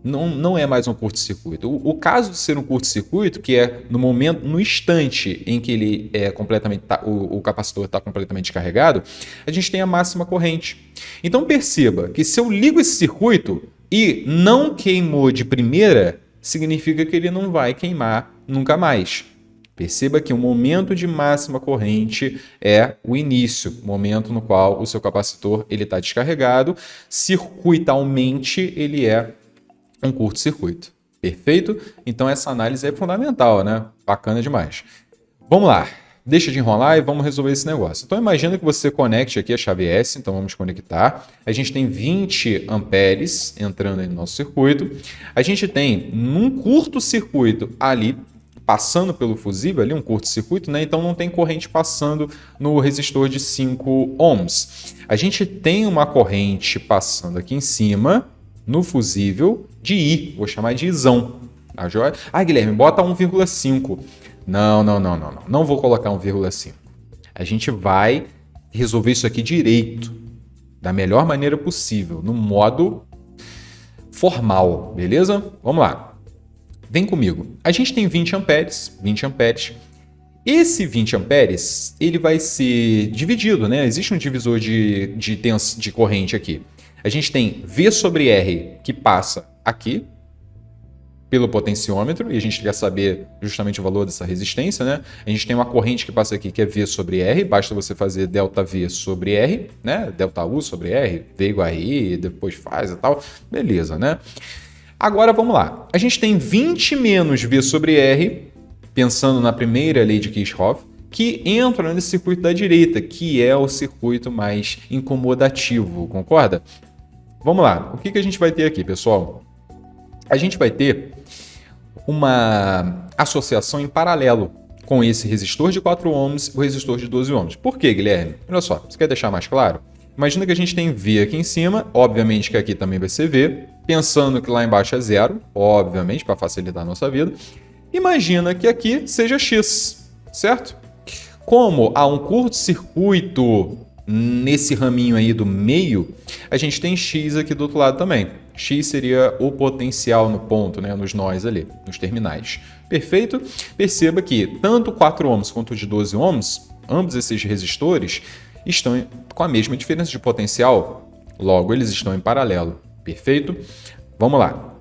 Não é mais um curto-circuito. O caso de ser um curto-circuito, que é no momento, no instante em que ele é completamente, o capacitor está completamente descarregado, a gente tem a máxima corrente. Então perceba que se eu ligo esse circuito e não queimou de primeira, significa que ele não vai queimar nunca mais. Perceba que o momento de máxima corrente é o início, o momento no qual o seu capacitor está descarregado. Circuitalmente, ele é um curto-circuito. Perfeito? Então essa análise é fundamental, né? Bacana demais. Vamos lá. Deixa de enrolar e vamos resolver esse negócio. Então imagina que você conecte aqui a chave S, então vamos conectar. A gente tem 20 amperes entrando aí no nosso circuito. A gente tem num curto-circuito ali, passando pelo fusível, ali um curto-circuito, né? Então não tem corrente passando no resistor de 5 ohms. A gente tem uma corrente passando aqui em cima, no fusível, de I. Vou chamar de Izão. Tá joia? Ah, Guilherme, bota 1,5. Não vou colocar 1,5. A gente vai resolver isso aqui direito, da melhor maneira possível, no modo formal, beleza? Vamos lá. Vem comigo. A gente tem 20 amperes. Esse 20 amperes, ele vai ser dividido, né? Existe um divisor de corrente aqui. A gente tem V sobre R que passa aqui pelo potenciômetro, e a gente quer saber justamente o valor dessa resistência, né? A gente tem uma corrente que passa aqui que é V sobre R, basta você fazer ΔV sobre R, né? ΔU sobre R, V igual a I, depois faz e tal, beleza, né? Agora vamos lá. A gente tem 20 menos V sobre R, pensando na primeira lei de Kirchhoff, que entra nesse circuito da direita, que é o circuito mais incomodativo, concorda? Vamos lá. O que a gente vai ter aqui, pessoal? A gente vai ter uma associação em paralelo com esse resistor de 4 ohms e o resistor de 12 ohms. Por quê, Guilherme? Olha só, você quer deixar mais claro? Imagina que a gente tem V aqui em cima, obviamente que aqui também vai ser V, pensando que lá embaixo é zero, obviamente, para facilitar a nossa vida. Imagina que aqui seja X, certo? Como há um curto-circuito nesse raminho aí do meio, a gente tem X aqui do outro lado também. X seria o potencial no ponto, né, nos nós ali, nos terminais. Perfeito? Perceba que tanto 4 ohms quanto o de 12 ohms, ambos esses resistores, estão com a mesma diferença de potencial, logo eles estão em paralelo. Perfeito? Vamos lá.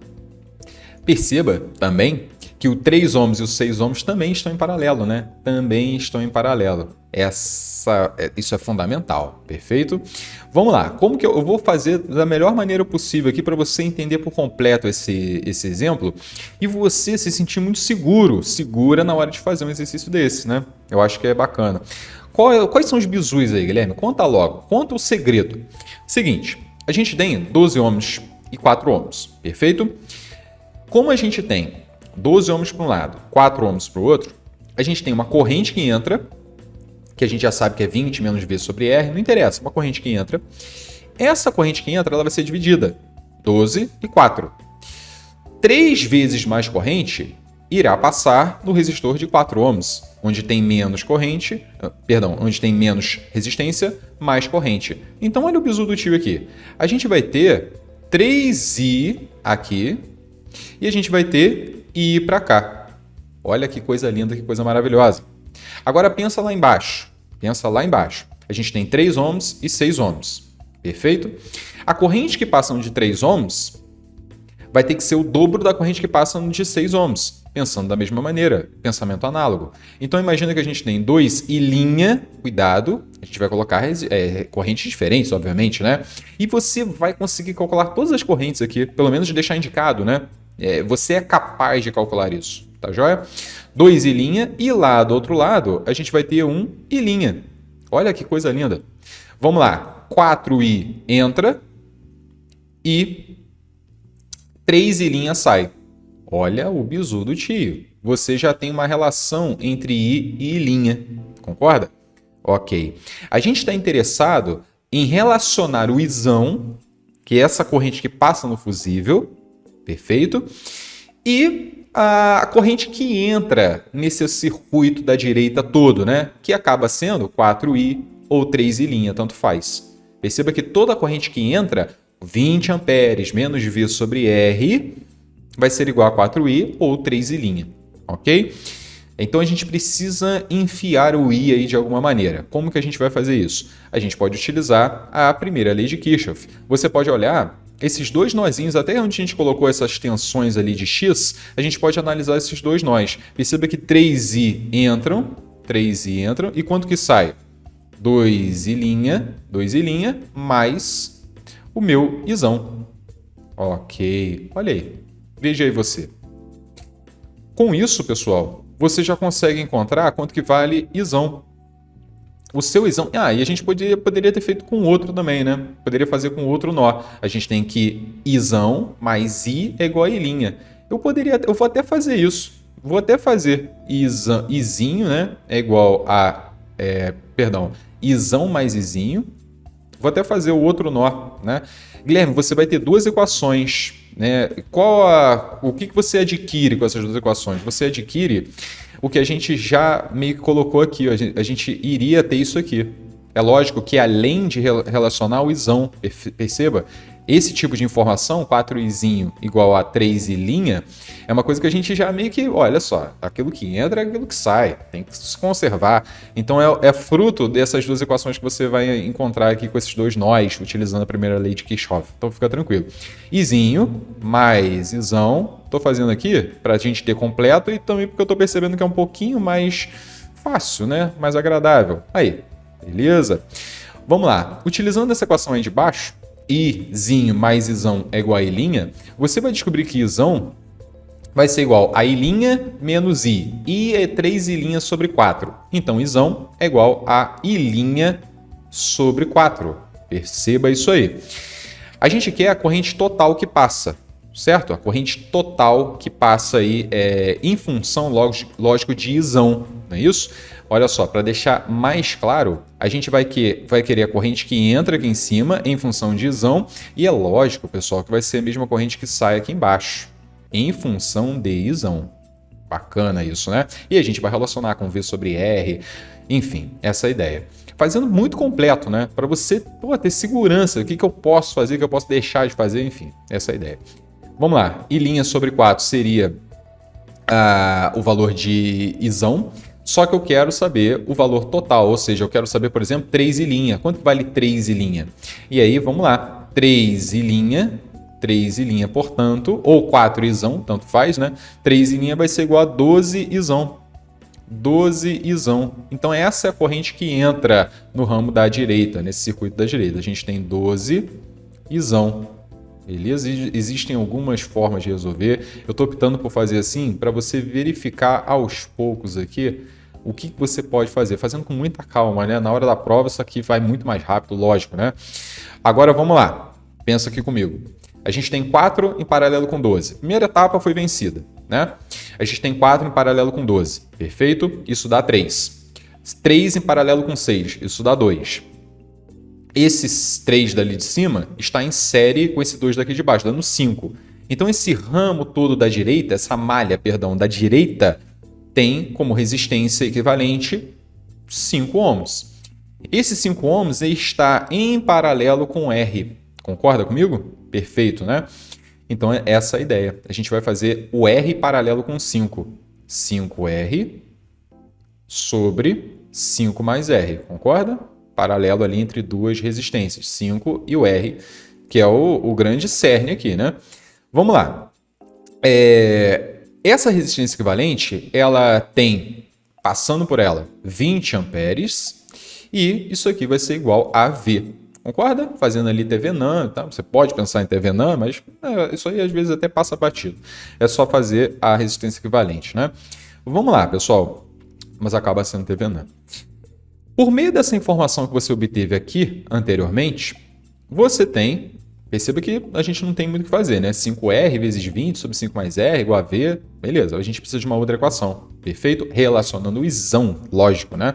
Perceba também que o 3 ohms e o 6 ohms também estão em paralelo, né? Também estão em paralelo. Isso é fundamental, perfeito? Vamos lá, como que eu vou fazer da melhor maneira possível aqui para você entender por completo esse exemplo e você se sentir muito segura na hora de fazer um exercício desse, né? Eu acho que é bacana. Quais são os bizus aí, Guilherme? Conta logo, conta o segredo. Seguinte, a gente tem 12 ohms e 4 ohms, perfeito? Como a gente tem 12 ohms para um lado, 4 ohms para o outro, a gente tem uma corrente que entra, que a gente já sabe que é 20 menos V sobre R, não interessa, uma corrente que entra. Essa corrente que entra, ela vai ser dividida, 12 e 4. 3 vezes mais corrente irá passar no resistor de 4 ohms, onde tem menos corrente, onde tem menos resistência, mais corrente. Então olha o bizu do tio aqui. A gente vai ter 3I aqui e a gente vai ter I para cá. Olha que coisa linda, que coisa maravilhosa. Agora pensa lá embaixo. A gente tem 3 ohms e 6 ohms. Perfeito? A corrente que passa de 3 ohms vai ter que ser o dobro da corrente que passa de 6 ohms. Pensando da mesma maneira, pensamento análogo. Então imagina que a gente tem 2 I linha, cuidado, a gente vai colocar correntes diferentes, obviamente, né? E você vai conseguir calcular todas as correntes aqui, pelo menos deixar indicado, né? Você é capaz de calcular isso, tá joia? 2 I linha e lá do outro lado a gente vai ter 1 I linha. Olha que coisa linda. Vamos lá, 4I entra e 3 I linha sai. Olha o bizu do tio. Você já tem uma relação entre I e I linha, concorda? Ok. A gente está interessado em relacionar o Izão, que é essa corrente que passa no fusível, perfeito? E a corrente que entra nesse circuito da direita todo, né? Que acaba sendo 4I ou 3i', tanto faz. Perceba que toda corrente que entra, 20 amperes menos V sobre R, vai ser igual a 4i ou 3i', ok? Então a gente precisa enfiar o i aí de alguma maneira. Como que a gente vai fazer isso? A gente pode utilizar a primeira lei de Kirchhoff. Você pode olhar esses dois nozinhos, até onde a gente colocou essas tensões ali de x, a gente pode analisar esses dois nós. Perceba que 3i entram, e quanto que sai? 2i', mais o meu izão. Ok, olha aí. Veja aí você. Com isso, pessoal, você já consegue encontrar quanto que vale izão. O seu izão... e a gente poderia ter feito com outro também, né? Poderia fazer com outro nó. A gente tem que izão mais i é igual a i'. Eu vou até fazer isso. Vou até fazer izinho, né? É igual a... izão mais izinho. Vou até fazer o outro nó, né? Guilherme, você vai ter duas equações, né? O que você adquire com essas duas equações? Você adquire o que a gente já meio que colocou aqui. A gente iria ter isso aqui. É lógico que além de relacionar o izão, perceba, esse tipo de informação, 4izinho igual a 3i', é uma coisa que a gente já meio que, olha só, aquilo que entra é aquilo que sai, tem que se conservar. Então é fruto dessas duas equações que você vai encontrar aqui com esses dois nós, utilizando a primeira lei de Kirchhoff. Então fica tranquilo. Izinho mais izão, estou fazendo aqui para a gente ter completo e também porque eu estou percebendo que é um pouquinho mais fácil, né? Mais agradável. Aí, beleza? Vamos lá. Utilizando essa equação aí de baixo, izinho mais izão é igual a i', você vai descobrir que izão vai ser igual a i' menos i. I é 3i' sobre 4. Então, izão é igual a i' sobre 4. Perceba isso aí. A gente quer a corrente total que passa, certo? A corrente total que passa aí em função, lógico, de izão, não é isso? Olha só, para deixar mais claro, a gente vai querer a corrente que entra aqui em cima em função de izão, e é lógico, pessoal, que vai ser a mesma corrente que sai aqui embaixo, em função de izão. Bacana isso, né? E a gente vai relacionar com V sobre R, enfim, essa é a ideia. Fazendo muito completo, né? Para você ter segurança, o que eu posso fazer, o que eu posso deixar de fazer, enfim, essa é a ideia. Vamos lá, i' sobre 4 seria o valor de izão, só que eu quero saber o valor total, ou seja, eu quero saber, por exemplo, 3i'. Quanto vale 3i'? E aí, vamos lá. 3i', portanto, ou 4izão, tanto faz, né? 3i' vai ser igual a 12izão. 12izão. Então, essa é a corrente que entra no ramo da direita, nesse circuito da direita. A gente tem 12izão. Beleza? Existem algumas formas de resolver. Eu estou optando por fazer assim para você verificar aos poucos aqui o que você pode fazer, fazendo com muita calma, né? Na hora da prova isso aqui vai muito mais rápido, lógico, né? Agora vamos lá, pensa aqui comigo. A gente tem 4 em paralelo com 12. Primeira etapa foi vencida, né? A gente tem 4 em paralelo com 12, perfeito? Isso dá 3. 3 em paralelo com 6, isso dá 2. Esses 3 dali de cima está em série com esse 2 daqui de baixo, dando 5. Então esse ramo todo da direita, essa malha, perdão, da direita, tem como resistência equivalente 5 ohms. Esse 5 ohms está em paralelo com R. Concorda comigo? Perfeito, né? Então é essa a ideia. A gente vai fazer o R paralelo com 5. 5R sobre 5 mais R. Concorda? Paralelo ali entre duas resistências, 5 e o R, que é o grande cerne aqui, né? Vamos lá. Essa resistência equivalente, ela tem, passando por ela, 20 amperes, e isso aqui vai ser igual a V. Concorda? Fazendo ali Thevenin, tá? Você pode pensar em Thevenin, mas isso aí às vezes até passa batido. É só fazer a resistência equivalente, né? Vamos lá, pessoal. Mas acaba sendo Thevenin. Por meio dessa informação que você obteve aqui anteriormente, você tem, perceba que a gente não tem muito o que fazer, né? 5R vezes 20 sobre 5 mais R igual a V, beleza, a gente precisa de uma outra equação, perfeito? Relacionando o isão, lógico, né?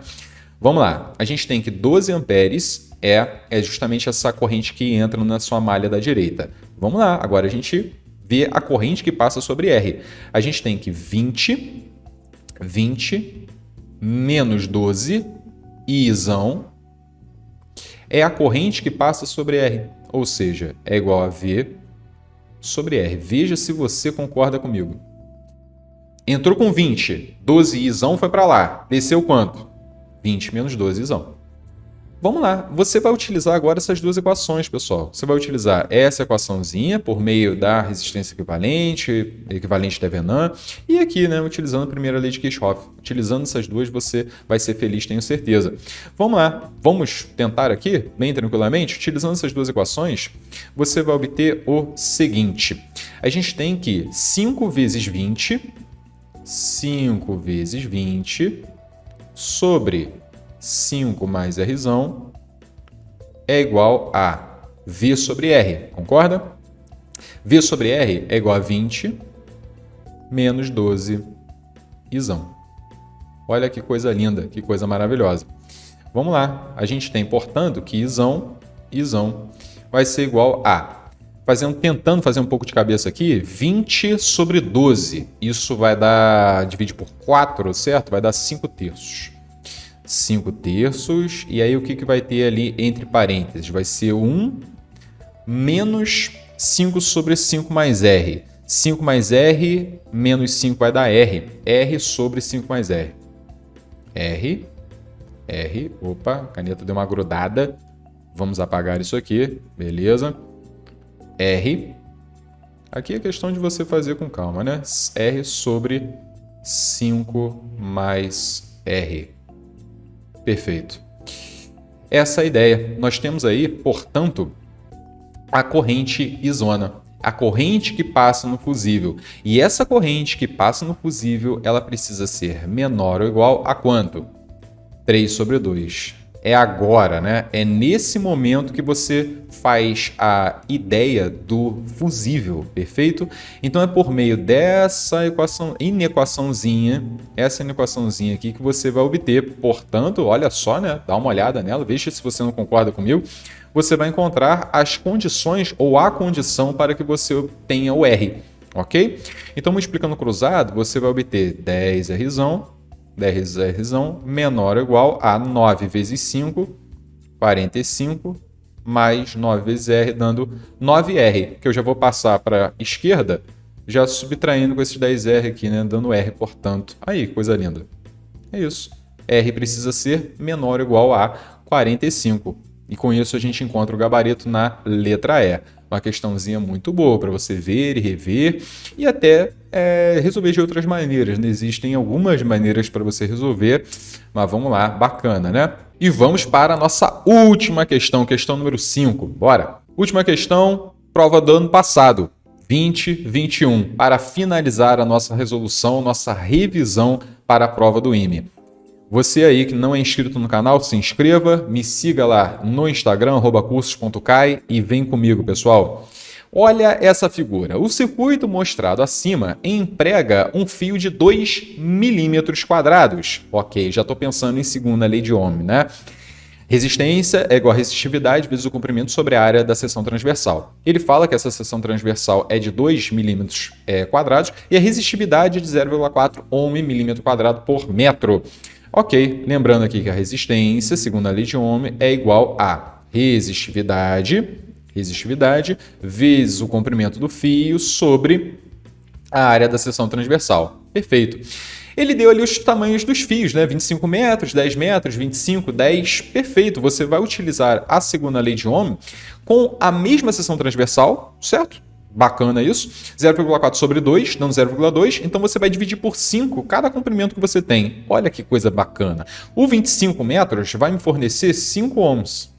Vamos lá, a gente tem que 12 amperes é justamente essa corrente que entra na sua malha da direita. Vamos lá, agora a gente vê a corrente que passa sobre R. A gente tem que 20 menos 12, isão é a corrente que passa sobre R, ou seja, é igual a V sobre R. Veja se você concorda comigo. Entrou com 20, 12izão foi para lá. Desceu quanto? 20 menos 12izão. Vamos lá, você vai utilizar agora essas duas equações, pessoal. Você vai utilizar essa equaçãozinha por meio da resistência equivalente Thevenin, e aqui, né, utilizando a primeira lei de Kirchhoff. Utilizando essas duas, você vai ser feliz, tenho certeza. Vamos lá, vamos tentar aqui, bem tranquilamente, utilizando essas duas equações, você vai obter o seguinte. A gente tem que 5 vezes 20 sobre 5 mais Rzão é igual a V sobre R, concorda? V sobre R é igual a 20 menos 12izão. Olha que coisa linda, que coisa maravilhosa. Vamos lá, a gente tem, portanto, que izão vai ser igual a, tentando fazer um pouco de cabeça aqui, 20 sobre 12. Isso vai dar, divide por 4, certo? Vai dar 5 terços. 5 terços, e aí o que vai ter ali entre parênteses? Vai ser 1 menos 5 sobre 5 mais R. 5 mais R menos 5 vai dar R. R sobre 5 mais R. R, opa, a caneta deu uma grudada. Vamos apagar isso aqui, beleza. R, aqui é questão de você fazer com calma, né? R sobre 5 mais R. Perfeito. Essa é a ideia. Nós temos aí, portanto, a corrente isona, a corrente que passa no fusível. E essa corrente que passa no fusível, ela precisa ser menor ou igual a quanto? 3 sobre 2. É agora, né? É nesse momento que você faz a ideia do fusível, perfeito? Então é por meio dessa inequaçãozinha aqui que você vai obter. Portanto, olha só, né? Dá uma olhada nela, veja se você não concorda comigo. Você vai encontrar as condições ou a condição para que você obtenha o R, ok? Então, multiplicando cruzado, você vai obter 10Rzão menor ou igual a 9 vezes 5, 45, mais 9 vezes R, dando 9R, que eu já vou passar para a esquerda, já subtraindo com esses 10R aqui, né, dando R, portanto. Aí, coisa linda. É isso. R precisa ser menor ou igual a 45. E com isso a gente encontra o gabarito na letra E. Uma questãozinha muito boa para você ver e rever e até resolver de outras maneiras, né? Existem algumas maneiras para você resolver, mas vamos lá, bacana, né? E vamos para a nossa última questão, questão número 5. Bora! Última questão, prova do ano passado, 2021, para finalizar a nossa resolução, nossa revisão para a prova do IME. Você aí que não é inscrito no canal, se inscreva, me siga lá no Instagram, @cursos.cai e vem comigo, pessoal. Olha essa figura. O circuito mostrado acima emprega um fio de 2 milímetros quadrados. Ok, já estou pensando em segunda lei de Ohm, né? Resistência é igual a resistividade vezes o comprimento sobre a área da seção transversal. Ele fala que essa seção transversal é de 2 milímetros quadrados e a resistividade é de 0,4 ohm milímetro quadrado por metro. Ok, lembrando aqui que a resistência, segundo a lei de Ohm, é igual a resistividade vezes o comprimento do fio sobre a área da seção transversal. Perfeito. Ele deu ali os tamanhos dos fios, né? 25 metros, 10 metros, 25, 10. Perfeito. Você vai utilizar a segunda lei de Ohm com a mesma seção transversal, certo? Bacana isso. 0,4 sobre 2, dando 0,2. Então, você vai dividir por 5 cada comprimento que você tem. Olha que coisa bacana. O 25 metros vai me fornecer 5 ohms.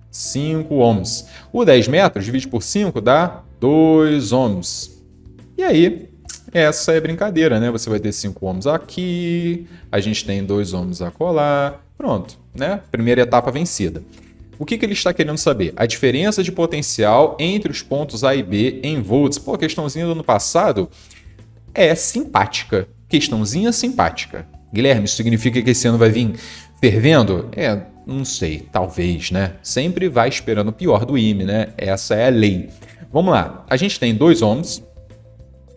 5 ohms. O 10 metros, divide por 5, dá 2 ohms. E aí, essa é brincadeira, né? Você vai ter 5 ohms aqui, a gente tem 2 ohms acolá. Pronto, né? Primeira etapa vencida. O que ele está querendo saber? A diferença de potencial entre os pontos A e B em volts. Pô, a questãozinha do ano passado é simpática. Questãozinha simpática. Guilherme, isso significa que esse ano vai vir fervendo? Não sei, talvez, né? Sempre vai esperando o pior do IME, né? Essa é a lei. Vamos lá. A gente tem 2 ohms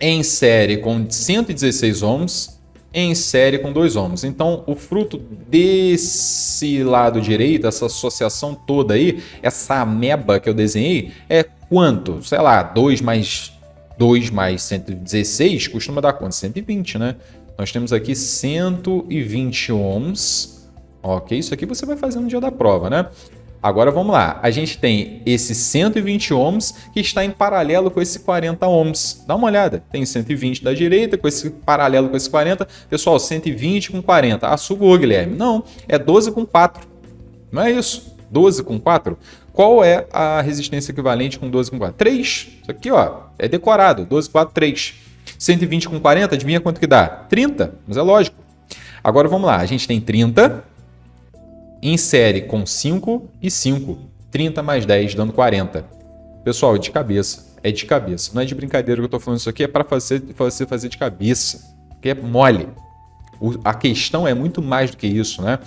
em série com 116 ohms em série com 2 ohms. Então, o fruto desse lado direito, essa associação toda aí, essa ameba que eu desenhei, é quanto? Sei lá, 2 mais 116 costuma dar quanto? 120, né? Nós temos aqui 120 ohms. Ok, isso aqui você vai fazer no dia da prova, né? Agora vamos lá, a gente tem esse 120 ohms que está em paralelo com esse 40 ohms. Dá uma olhada, tem 120 da direita, com esse paralelo com esse 40. Pessoal, 120 com 40. Ah, sugou, Guilherme. Não, é 12 com 4. Não é isso? 12 com 4. Qual é a resistência equivalente com 12 com 4? 3. Isso aqui, ó, é decorado. 12, 4, 3. 120 com 40, adivinha quanto que dá? 30, mas é lógico. Agora vamos lá, a gente tem 30... em série com 5 e 5. 30 mais 10 dando 40. Pessoal, é de cabeça. É de cabeça. Não é de brincadeira que eu estou falando isso aqui, é para você fazer de cabeça. Porque é mole. A questão é muito mais do que isso, né?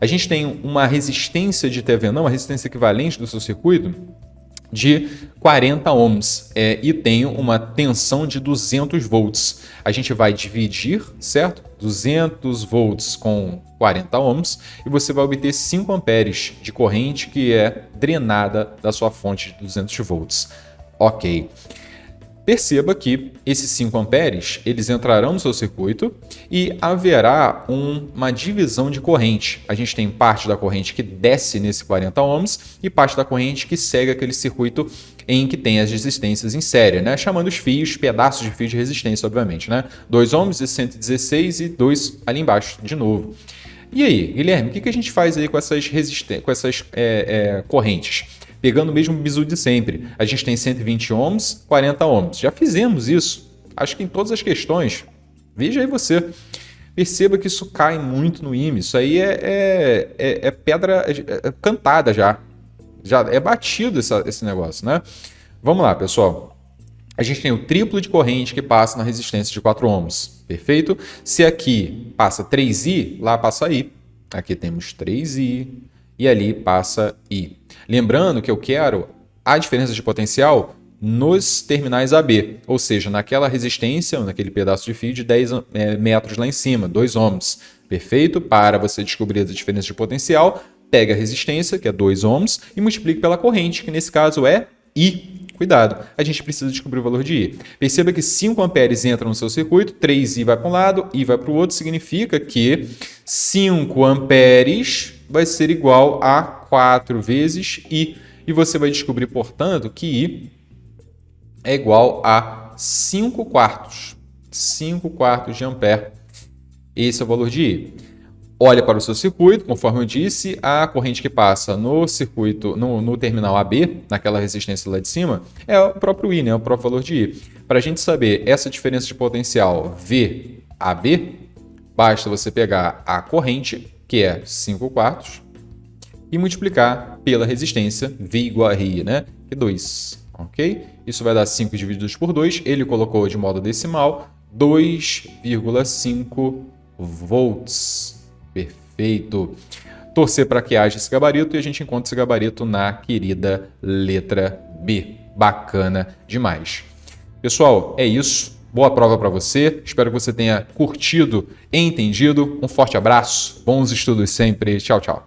A gente tem uma resistência de TVNAND, uma resistência equivalente do seu circuito, de 40 ohms e tem uma tensão de 200 volts. A gente vai dividir, certo? 200 volts com 40 ohms e você vai obter 5 amperes de corrente que é drenada da sua fonte de 200 volts. Ok. Perceba que esses 5 amperes eles entrarão no seu circuito e haverá uma divisão de corrente. A gente tem parte da corrente que desce nesse 40 ohms e parte da corrente que segue aquele circuito em que tem as resistências em série, né? Chamando os fios, pedaços de fio de resistência, obviamente, né? 2 ohms e 116 e 2 ali embaixo, de novo. E aí, Guilherme, o que a gente faz aí com essas correntes? Pegando o mesmo bizu de sempre. A gente tem 120 ohms, 40 ohms. Já fizemos isso. Acho que em todas as questões. Veja aí você. Perceba que isso cai muito no IME. Isso aí é pedra cantada já. Já é batido esse negócio, né? Vamos lá, pessoal. A gente tem o triplo de corrente que passa na resistência de 4 ohms. Perfeito? Se aqui passa 3I, lá passa I. Aqui temos 3I. E ali passa I. Lembrando que eu quero a diferença de potencial nos terminais AB, ou seja, naquela resistência, naquele pedaço de fio de 10 metros lá em cima, 2 ohms. Perfeito? Para você descobrir a diferença de potencial, pega a resistência, que é 2 ohms, e multiplique pela corrente, que nesse caso é I. Cuidado, a gente precisa descobrir o valor de I. Perceba que 5 amperes entram no seu circuito, 3I vai para um lado, I vai para o outro, significa que 5 amperes vai ser igual a 4 vezes I. E você vai descobrir, portanto, que I é igual a 5 quartos. 5 quartos de ampere. Esse é o valor de I. Olha para o seu circuito, conforme eu disse, a corrente que passa no circuito, no terminal AB, naquela resistência lá de cima, é o próprio I, né? É o próprio valor de I. Para a gente saber essa diferença de potencial VAB, basta você pegar a corrente, que é 5 quartos, e multiplicar pela resistência V igual a RI, né? Que é 2, ok? Isso vai dar 5 divididos por 2, ele colocou de modo decimal, 2,5 volts. Perfeito. Torcer para que haja esse gabarito e a gente encontra esse gabarito na querida letra B. Bacana demais. Pessoal, é isso. Boa prova para você. Espero que você tenha curtido e entendido. Um forte abraço. Bons estudos sempre. Tchau, tchau.